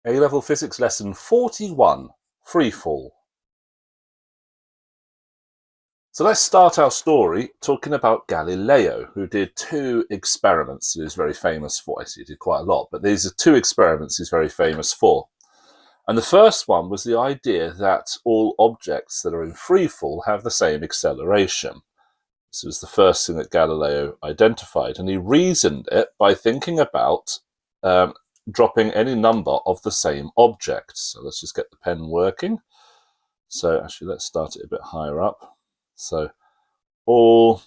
A-Level Physics Lesson 41, Free Fall. So let's start our story talking about Galileo, who did two experiments he was very famous for. He did quite a lot, but these are two experiments he's very famous for. And the first one was the idea that all objects that are in free fall have the same acceleration. This was the first thing that Galileo identified, and he reasoned it by thinking about dropping any number of the same objects. So let's just get the pen working. So actually, let's start it a bit higher up. So all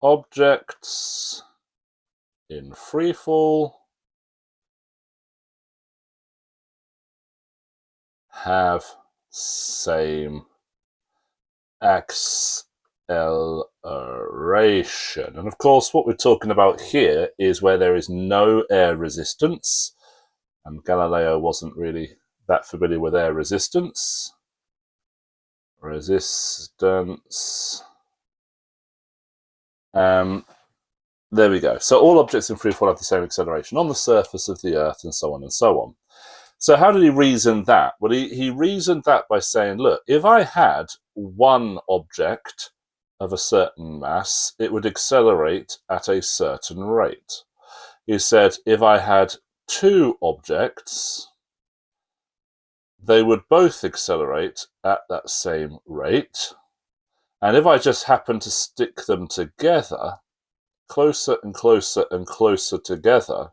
objects in free fall have same acceleration. And of course, what we're talking about here is where there is no air resistance. And Galileo wasn't really that familiar with air resistance. There we go. So all objects in free fall have the same acceleration on the surface of the Earth, and so on and so on. So how did he reason that? Well, he reasoned that by saying, look, if I had one object of a certain mass, it would accelerate at a certain rate. He said, if I had two objects, they would both accelerate at that same rate. And if I just happen to stick them together, closer and closer and closer together,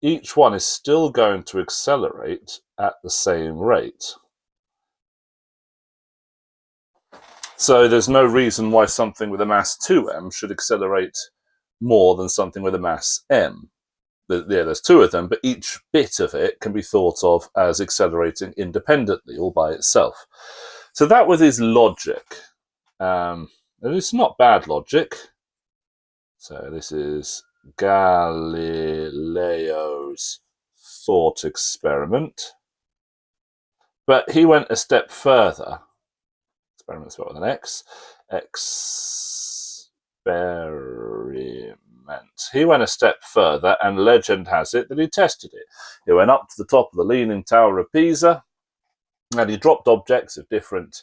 each one is still going to accelerate at the same rate. So there's no reason why something with a mass 2m should accelerate more than something with a mass m. There's two of them, but each bit of it can be thought of as accelerating independently, all by itself. So that was his logic. And it's not bad logic. So this is Galileo's thought experiment. But he went a step further. Experiment spelled with an X. Experiment. He went a step further, and legend has it that he tested it. He went up to the top of the Leaning Tower of Pisa, and he dropped objects of different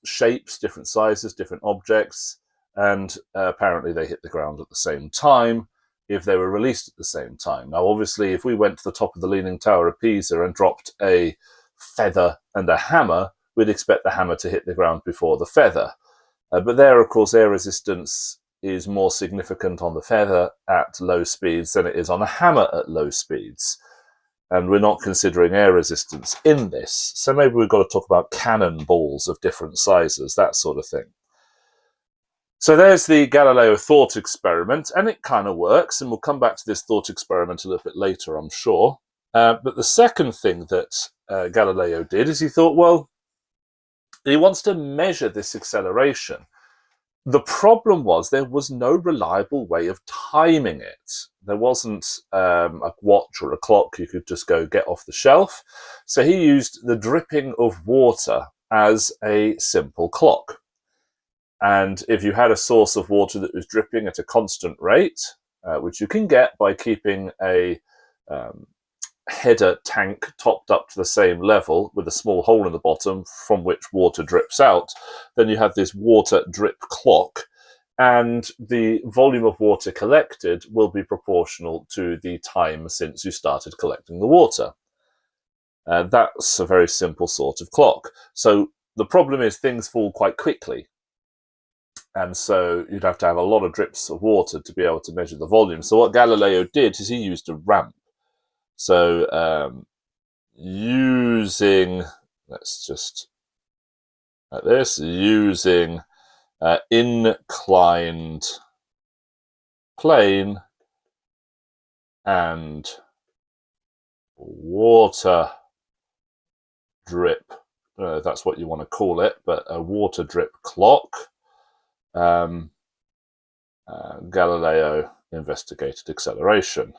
shapes, different sizes, different objects, and apparently they hit the ground at the same time if they were released at the same time. Now, obviously, if we went to the top of the Leaning Tower of Pisa and dropped a feather and a hammer, we'd expect the hammer to hit the ground before the feather. But there, of course, air resistance is more significant on the feather at low speeds than it is on a hammer at low speeds. And we're not considering air resistance in this. So maybe we've got to talk about cannonballs of different sizes, that sort of thing. So there's the Galileo thought experiment, and it kind of works, and we'll come back to this thought experiment a little bit later, I'm sure. But the second thing that Galileo did is he thought, well, he wants to measure this acceleration. The problem was there was no reliable way of timing it. There wasn't a watch or a clock you could just go get off the shelf. So he used the dripping of water as a simple clock. And if you had a source of water that was dripping at a constant rate, which you can get by keeping a header tank topped up to the same level with a small hole in the bottom from which water drips out, then you have this water drip clock, and the volume of water collected will be proportional to the time since you started collecting the water. That's a very simple sort of clock. So the problem is things fall quite quickly, and so you'd have to have a lot of drips of water to be able to measure the volume. So what Galileo did is he used a ramp. So using, let's just like this, using inclined plane and water drip, that's what you want to call it, but a water drip clock, Galileo investigated acceleration.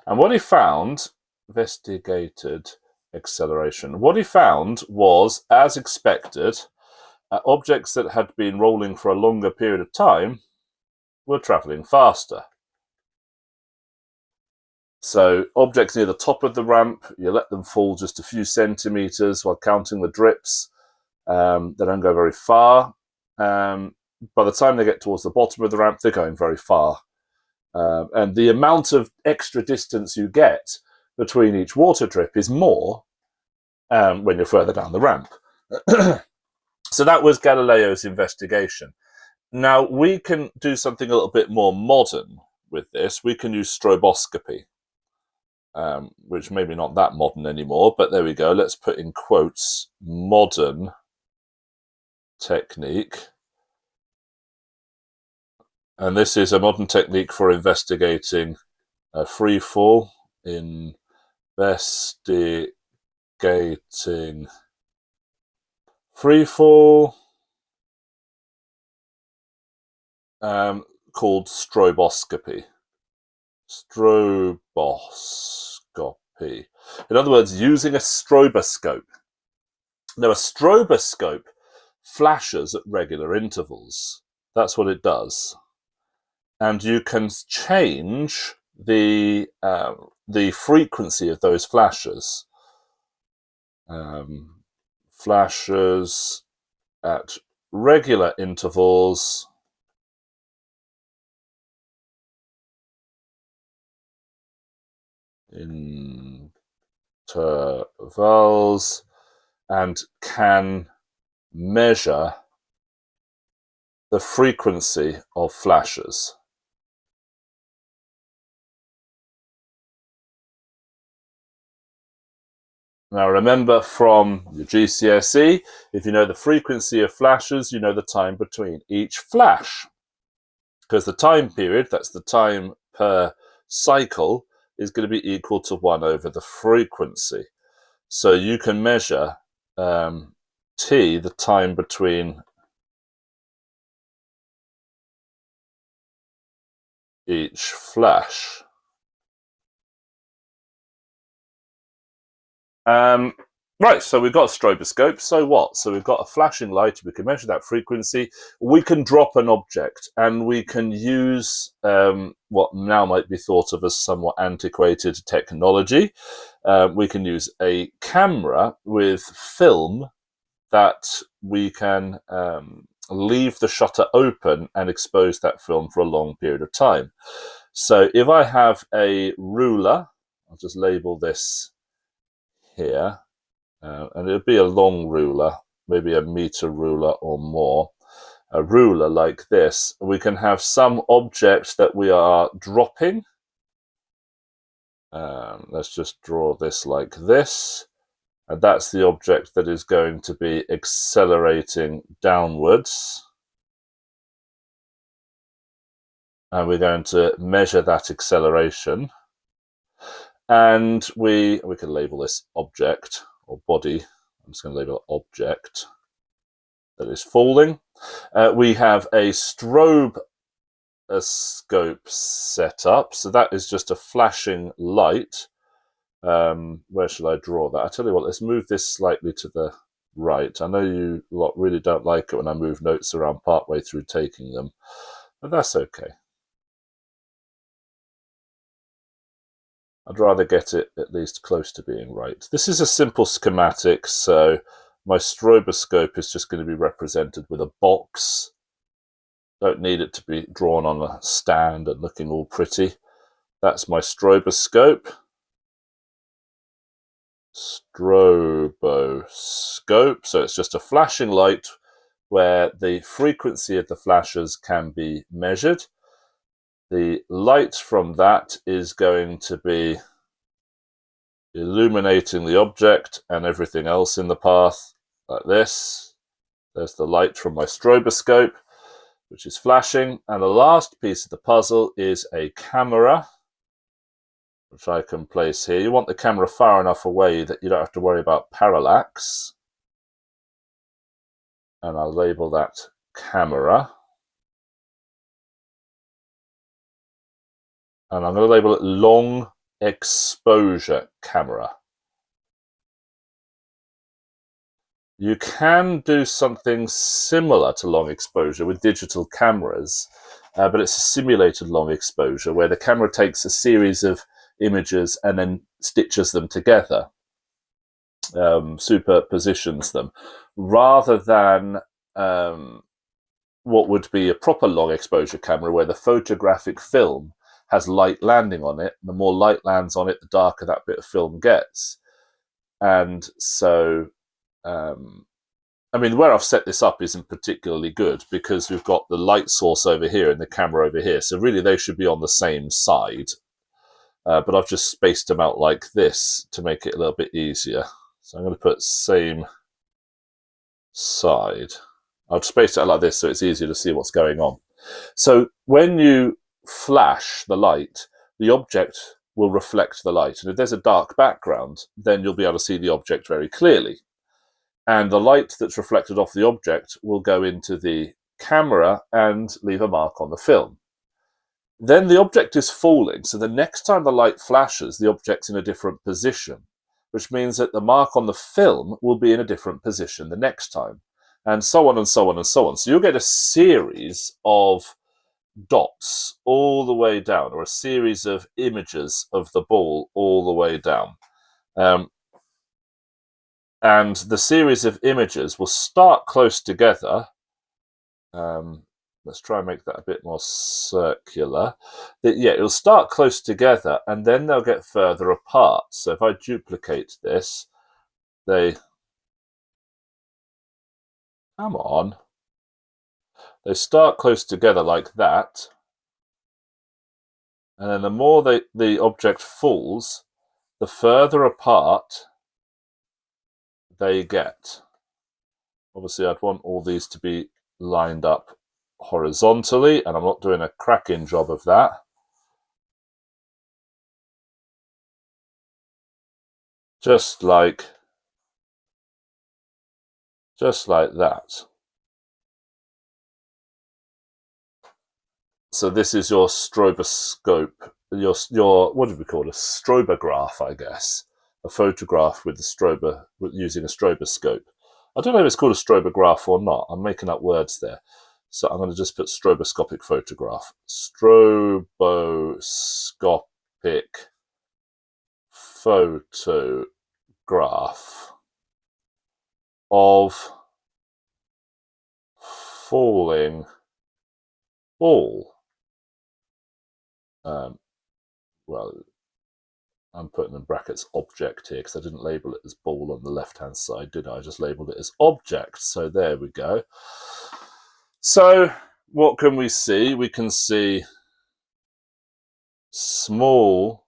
And what he found, investigated acceleration, what he found was, as expected, objects that had been rolling for a longer period of time were travelling faster. So objects near the top of the ramp, you let them fall just a few centimetres while counting the drips. They don't go very far. By the time they get towards the bottom of the ramp, they're going very far. And the amount of extra distance you get between each water drip is more when you're further down the ramp. So that was Galileo's investigation. Now, we can do something a little bit more modern with this. We can use stroboscopy, which maybe not that modern anymore, but there we go. Let's put in quotes, modern technique. And this is a modern technique for investigating free fall, investigating free fall, called stroboscopy. Stroboscopy. In other words, using a stroboscope. Now, a stroboscope flashes at regular intervals. That's what it does. And you can change the frequency of those flashes. Flashes at regular intervals and can measure the frequency of flashes. Now remember from your GCSE, if you know the frequency of flashes, you know the time between each flash. Because the time period, that's the time per cycle, is going to be equal to 1 over the frequency. So you can measure t, the time between each flash. Right, so we've got a stroboscope, so what? So we've got a flashing light, we can measure that frequency, we can drop an object, and we can use what now might be thought of as somewhat antiquated technology. We can use a camera with film that we can leave the shutter open and expose that film for a long period of time. So if I have a ruler, I'll just label this here, and it'll be a long ruler, maybe a meter ruler or more, a ruler like this. We can have some object that we are dropping. Let's just draw this like this, and that's the object that is going to be accelerating downwards. And we're going to measure that acceleration. And we can label this object or body. I'm just going to label it object that is falling. We have a strobe scope set up. So that is just a flashing light. Where shall I draw that? I tell you what, let's move this slightly to the right. I know you lot really don't like it when I move notes around partway through taking them, but that's okay. I'd rather get it at least close to being right. This is a simple schematic, so my stroboscope is just going to be represented with a box. Don't need it to be drawn on a stand and looking all pretty. That's my stroboscope. Stroboscope. So it's just a flashing light where the frequency of the flashes can be measured. The light from that is going to be illuminating the object and everything else in the path, like this. There's the light from my stroboscope, which is flashing. And the last piece of the puzzle is a camera, which I can place here. You want the camera far enough away that you don't have to worry about parallax. And I'll label that camera. And I'm going to label it long exposure camera. You can do something similar to long exposure with digital cameras. but it's a simulated long exposure where the camera takes a series of images and then stitches them together, superpositions them, rather than what would be a proper long exposure camera where the photographic film has light landing on it. The more light lands on it, the darker that bit of film gets. And so, I mean, where I've set this up isn't particularly good because we've got the light source over here and the camera over here. So really they should be on the same side. But I've just spaced them out like this to make it a little bit easier. So I'm going to put same side. I've spaced it out like this so it's easier to see what's going on. So when you flash the light, the object will reflect the light. And if there's a dark background, then you'll be able to see the object very clearly. And the light that's reflected off the object will go into the camera and leave a mark on the film. Then the object is falling, so the next time the light flashes, the object's in a different position, which means that the mark on the film will be in a different position the next time, and so on and so on and so on. So you'll get a series of dots all the way down, or a series of images of the ball all the way down. And the series of images will start close together. Let's try and make that a bit more circular. Yeah, it'll start close together and then they'll get further apart. So if I duplicate this, they start close together like that. And then the more the object falls, the further apart they get. Obviously, I'd want all these to be lined up horizontally, and I'm not doing a cracking job of that. Just like that. So this is your stroboscope, your what do we call it? A strobograph, I guess. A photograph with using a stroboscope. I don't know if it's called a strobograph or not. I'm making up words there. So I'm going to just put stroboscopic photograph. Stroboscopic photograph of falling ball. Well, I'm putting in brackets object here because I didn't label it as ball on the left-hand side, did I? I just labeled it as object. So there we go. So what can we see? We can see small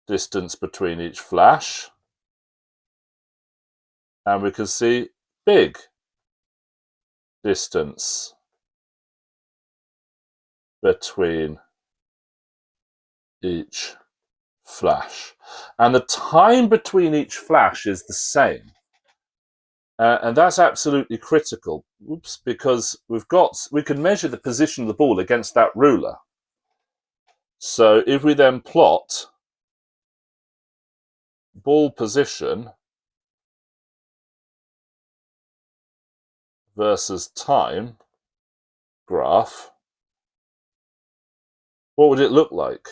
distance between each flash, and we can see big distance between each flash. And the time between each flash is the same. And that's absolutely critical. Oops, because we can measure the position of the ball against that ruler. So if we then plot ball position versus time graph, what would it look like?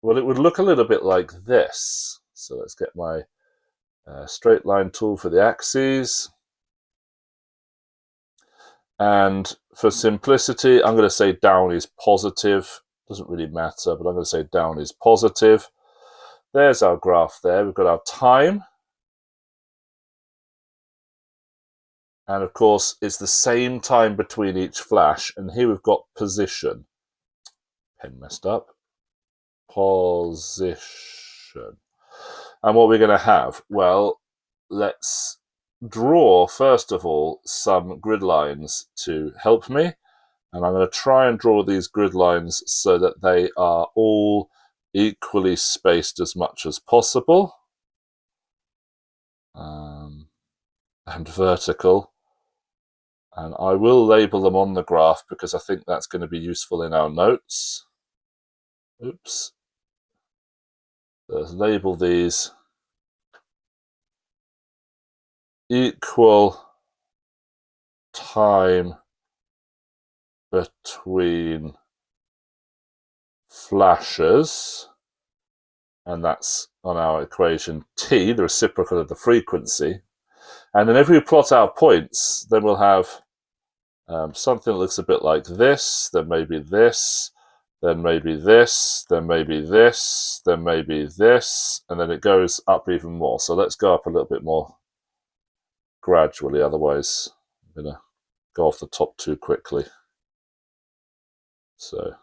Well, it would look a little bit like this. So let's get my straight line tool for the axes. And for simplicity, I'm going to say down is positive. Doesn't really matter, but I'm going to say down is positive. There's our graph there. We've got our time. And of course, it's the same time between each flash. And here we've got position. Pen messed up. Position. And what we're going to have? Well, let's draw, first of all, some grid lines to help me. And I'm going to try and draw these grid lines so that they are all equally spaced as much as possible. And vertical. And I will label them on the graph because I think that's going to be useful in our notes. Oops. Let's label these equal time between flashes, and that's on our equation t, the reciprocal of the frequency. And then if we plot our points, then we'll have something that looks a bit like this, then maybe this, then maybe this, then maybe this, then maybe this, and then it goes up even more. So let's go up a little bit more gradually, otherwise I'm going to go off the top too quickly. So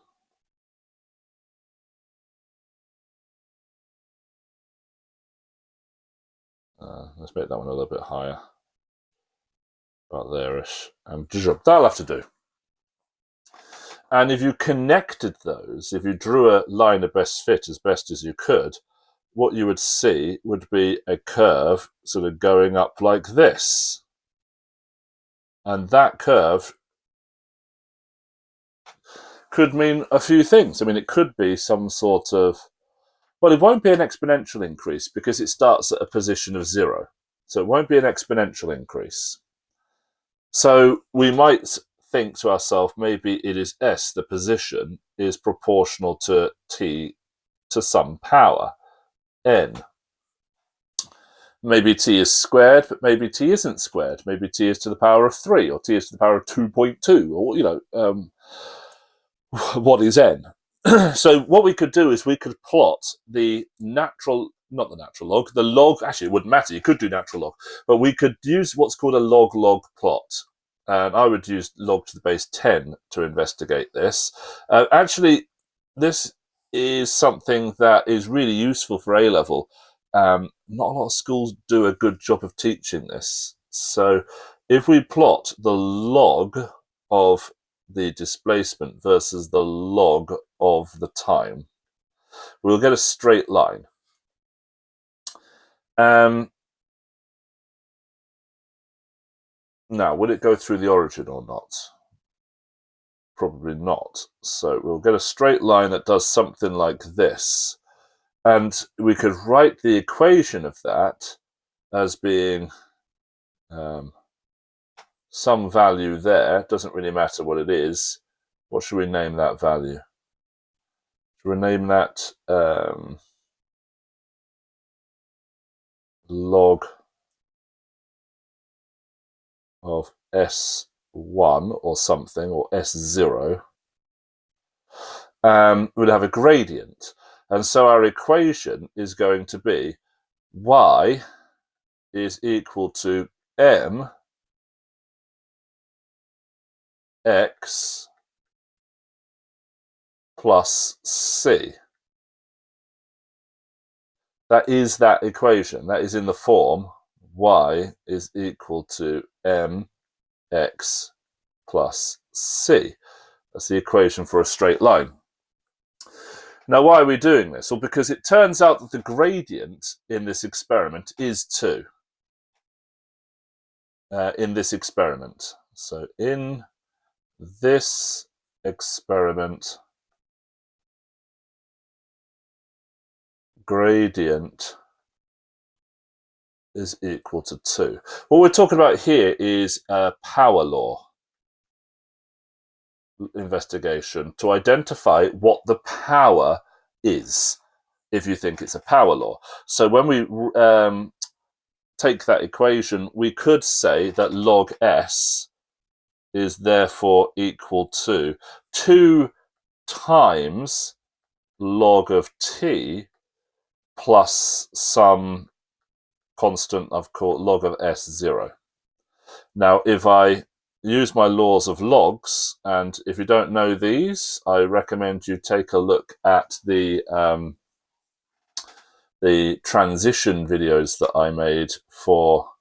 let's make that one a little bit higher, about there-ish. That'll have to do. And if you connected those, if you drew a line of best fit as best as you could, what you would see would be a curve sort of going up like this. And that curve could mean a few things. I mean, it could be some sort of, well, it won't be an exponential increase because it starts at a position of 0. So it won't be an exponential increase. So we might think to ourselves, maybe it is s, the position, is proportional to t to some power, n. Maybe t is squared, but maybe t isn't squared. Maybe t is to the power of 3, or t is to the power of 2.2, or, you know, what is n? So what we could do is we could plot the natural, not the natural log, the log, actually it wouldn't matter, you could do natural log, but we could use what's called a log-log plot. And I would use log to the base 10 to investigate this. Actually, this is something that is really useful for A-level. Not a lot of schools do a good job of teaching this. So if we plot the log of the displacement versus the log of the time, we'll get a straight line. Now, will it go through the origin or not? Probably not. So we'll get a straight line that does something like this. And we could write the equation of that as being some value there. It doesn't really matter what it is. What should we name that value? Should we name that log of S1 or something, or S0, we'll have a gradient. And so our equation is going to be y is equal to m x plus c. That is that equation. That is in the form y is equal to mx plus c. That's the equation for a straight line. Now, why are we doing this? Well, because it turns out that the gradient in this experiment is 2. In this experiment. So in this experiment, gradient is equal to 2. What we're talking about here is a power law investigation to identify what the power is, if you think it's a power law. So when we take that equation, we could say that log s is therefore equal to 2 times log of t plus some constant I've called log of s0. Now, if I use my laws of logs, and if you don't know these, I recommend you take a look at the transition videos that I made for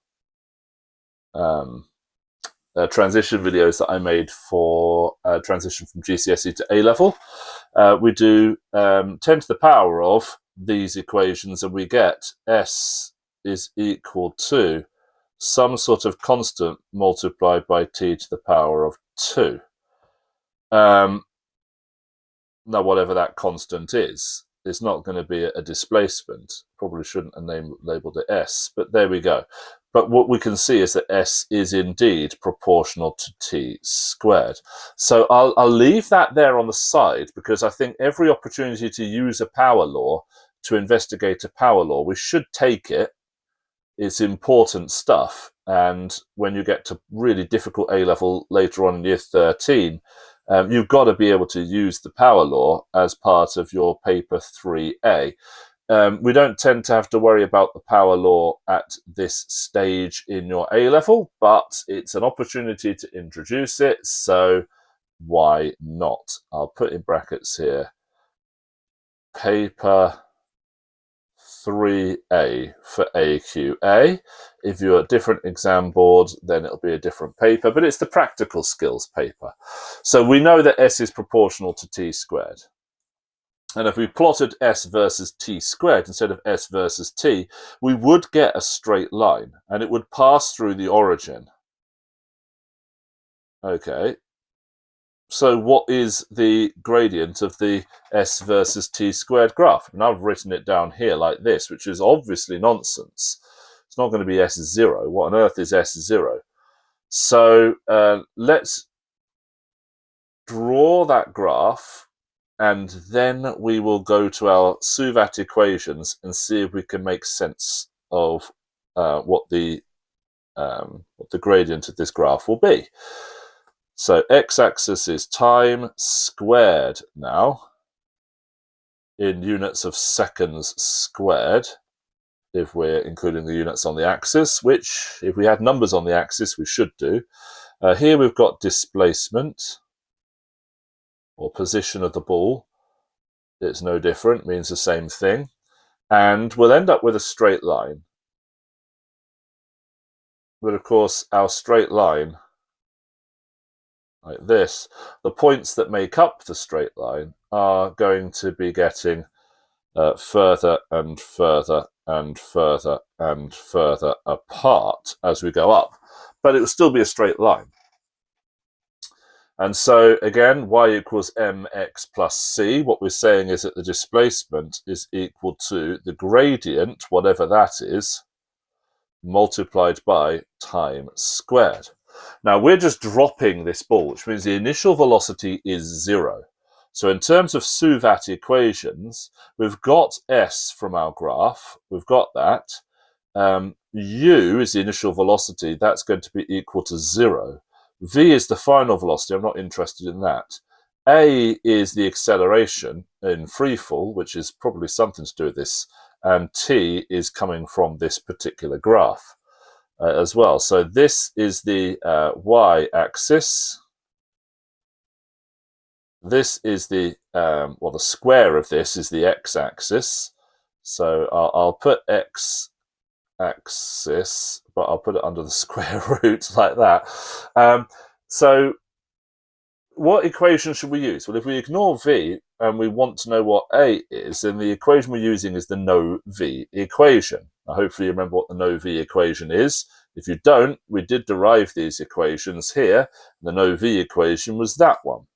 transition from GCSE to A-level. We do 10 to the power of these equations, and we get s is equal to some sort of constant multiplied by t to the power of 2. Now, whatever that constant is, it's not going to be a displacement. Probably shouldn't have labeled it s, but there we go. but what we can see is that S is indeed proportional to t squared. So I'll leave that there on the side, because I think every opportunity to use a power law, to investigate a power law, we should take it. It's important stuff. And when you get to really difficult A-level later on in year 13, you've got to be able to use the power law as part of your paper 3A. We don't tend to have to worry about the power law at this stage in your A-level, but it's an opportunity to introduce it, so why not? I'll put in brackets here, paper 3A for AQA. If you're a different exam board, then it'll be a different paper, but it's the practical skills paper. So we know that S is proportional to t squared. And if we plotted S versus t squared instead of S versus t, we would get a straight line, and it would pass through the origin. Okay. So what is the gradient of the S versus t squared graph? And I've written it down here like this, which is obviously nonsense. It's not going to be S0. What on earth is S0? So let's draw that graph, and then we will go to our Suvat equations and see if we can make sense of what the gradient of this graph will be. So x-axis is time squared now, in units of seconds squared, if we're including the units on the axis, which, if we had numbers on the axis, we should do. Here we've got displacement, or position of the ball. It's no different, means the same thing. And we'll end up with a straight line. But of course, our straight line, like this, the points that make up the straight line are going to be getting further and further and further and further apart as we go up. But it will still be a straight line. And so, again, y equals mx plus c. What we're saying is that the displacement is equal to the gradient, whatever that is, multiplied by time squared. Now, we're just dropping this ball, which means the initial velocity is 0. So in terms of Suvat equations, we've got S from our graph. We've got that. U is the initial velocity. That's going to be equal to 0. V is the final velocity. I'm not interested in that. A is the acceleration in free fall, which is probably something to do with this. And T is coming from this particular graph. As well. So this is the y-axis. This is the, well, the square of this is the x-axis. So I'll put x-axis, but I'll put it under the square root like that. So what equation should we use? Well, if we ignore v and we want to know what a is, then the equation we're using is the no v equation. Now, hopefully you remember what the no v equation is. If you don't, we did derive these equations here. The no v equation was that one.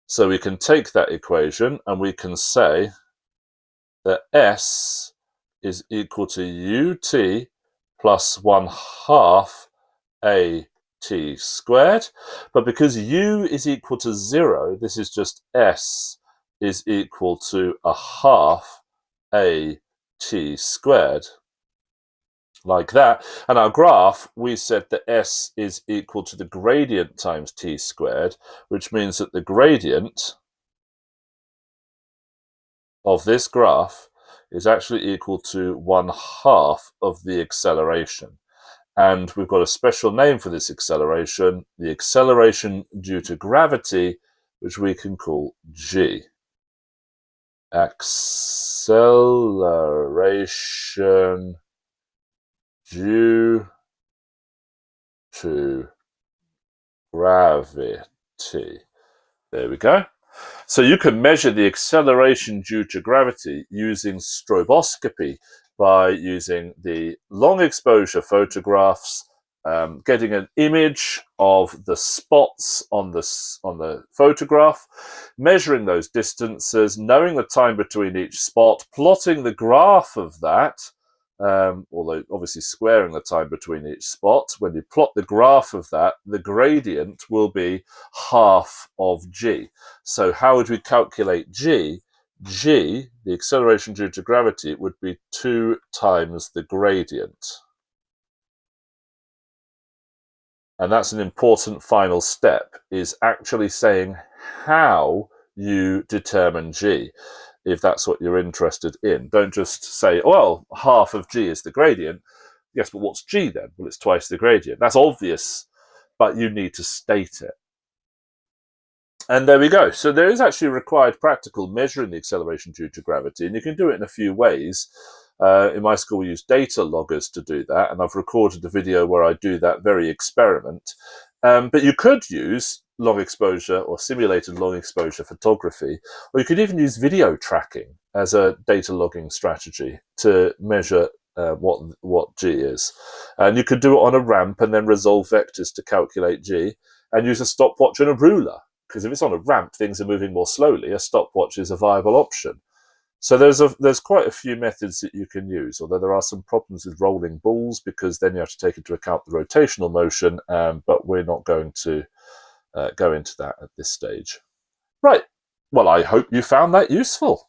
So we can take that equation and we can say that S is equal to ut plus 1/2 at squared. But because u is equal to 0, this is just S is equal to 1/2 at squared. Like that. And our graph, we said that S is equal to the gradient times t squared, which means that the gradient of this graph is actually equal to 1/2 of the acceleration. And we've got a special name for this acceleration, the acceleration due to gravity, which we can call g. Acceleration due to gravity. There we go. So you can measure the acceleration due to gravity using stroboscopy by using the long exposure photographs, getting an image of the spots on the photograph, measuring those distances, knowing the time between each spot, plotting the graph of that, although obviously squaring the time between each spot. When you plot the graph of that, the gradient will be half of g. So how would we calculate g? G, the acceleration due to gravity, would be 2 times the gradient. And that's an important final step, is actually saying how you determine g, if that's what you're interested in. Don't just say, well, half of g is the gradient. Yes, but what's g then? Well, it's twice the gradient. That's obvious, but you need to state it. And there we go. So there is actually required practical measuring the acceleration due to gravity, and you can do it in a few ways. In my school, we use data loggers to do that, and I've recorded a video where I do that very experiment. But you could use long exposure or simulated long exposure photography, or you could even use video tracking as a data logging strategy to measure what g is. And you could do it on a ramp and then resolve vectors to calculate g, and use a stopwatch and a ruler. Because if it's on a ramp, things are moving more slowly. A stopwatch is a viable option. So there's quite a few methods that you can use, although there are some problems with rolling balls, because then you have to take into account the rotational motion, but we're not going to go into that at this stage. Right, well, I hope you found that useful.